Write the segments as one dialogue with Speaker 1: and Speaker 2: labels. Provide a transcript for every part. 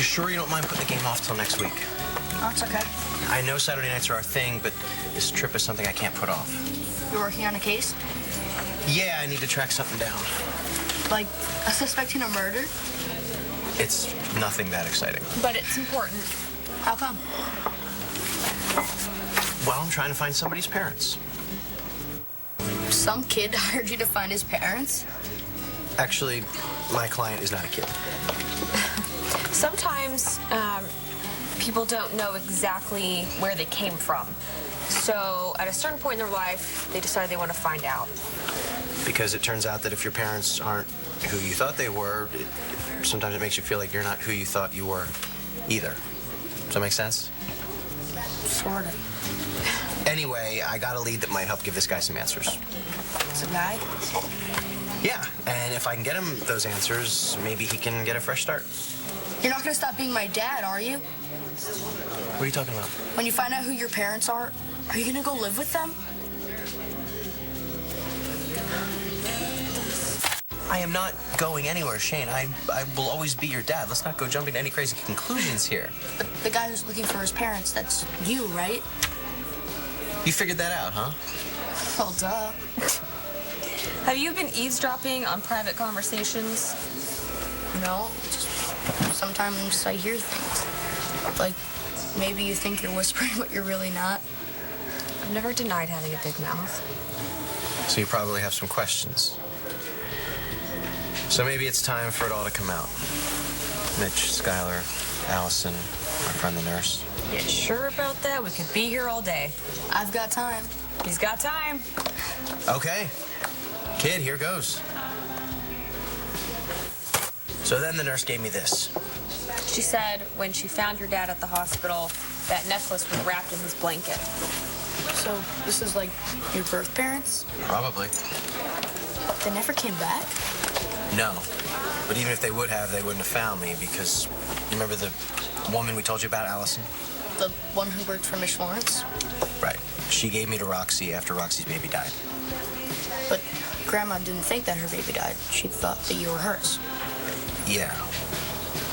Speaker 1: You sure you don't mind putting the game off till next week?
Speaker 2: Oh, it's okay.
Speaker 1: I know Saturday nights are our thing, but this trip is something I can't put off.
Speaker 2: You're working on a case?
Speaker 1: Yeah, I need to track something down.
Speaker 2: Like a suspect in a murder?
Speaker 1: It's nothing that exciting.
Speaker 3: But it's important.
Speaker 2: How come?
Speaker 1: Well, I'm trying to find somebody's parents.
Speaker 2: Some kid hired you to find his parents?
Speaker 1: Actually, my client is not a kid.
Speaker 3: Sometimes people don't know exactly where they came from. So at a certain point in their life, they decide they want to find out.
Speaker 1: Because it turns out that if your parents aren't who you thought they were, sometimes it makes you feel like you're not who you thought you were either. Does that make sense?
Speaker 2: Sort of.
Speaker 1: Anyway, I got a lead that might help give this guy some answers.
Speaker 2: It's a guy?
Speaker 1: Yeah, and if I can get him those answers, maybe he can get a fresh start.
Speaker 2: You're not gonna stop being my dad, are you?
Speaker 1: What are you talking about?
Speaker 2: When you find out who your parents are you gonna go live with them?
Speaker 1: I am not going anywhere, Shane. I will always be your dad. Let's not go jumping to any crazy conclusions here.
Speaker 2: But the guy who's looking for his parents, that's you, right?
Speaker 1: You figured that out, huh?
Speaker 2: Well, duh.
Speaker 3: Have you been eavesdropping on private conversations?
Speaker 2: No, just sometimes I hear things. Like, maybe you think you're whispering, but you're really not.
Speaker 3: I've never denied having a big mouth.
Speaker 1: So you probably have some questions. So maybe it's time for it all to come out. Mitch, Skylar, Allison, my friend the nurse.
Speaker 3: You sure about that? We could be here all day.
Speaker 2: I've got time.
Speaker 3: He's got time.
Speaker 1: Okay. Kid, here goes. So then the nurse gave me this.
Speaker 3: She said when she found your dad at the hospital, that necklace was wrapped in his blanket.
Speaker 2: So this is like your birth parents?
Speaker 1: Probably.
Speaker 2: They never came back?
Speaker 1: No. But even if they would have, they wouldn't have found me because you remember the woman we told you about, Allison?
Speaker 2: The one who worked for Miss Lawrence?
Speaker 1: Right. She gave me to Roxy after Roxy's baby died.
Speaker 2: But Grandma didn't think that her baby died. She thought that you were hers.
Speaker 1: Yeah.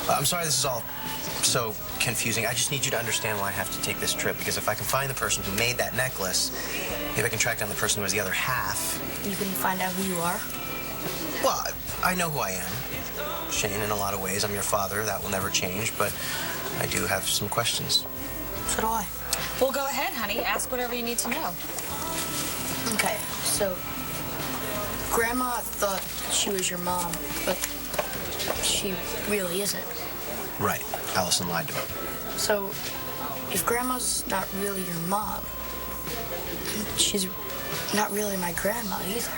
Speaker 1: I'm sorry this is all so confusing. I just need you to understand why I have to take this trip, because if I can find the person who made that necklace, maybe I can track down the person who was the other half.
Speaker 2: You can find out who you are?
Speaker 1: Well, I know who I am. Shane, in a lot of ways, I'm your father. That will never change, but I do have some questions.
Speaker 2: So do I.
Speaker 3: Well, go ahead, honey. Ask whatever you need to know.
Speaker 2: Okay, so Grandma thought she was your mom, but she really isn't.
Speaker 1: Right. Allison lied to her.
Speaker 2: So if Grandma's not really your mom, she's not really my grandma either.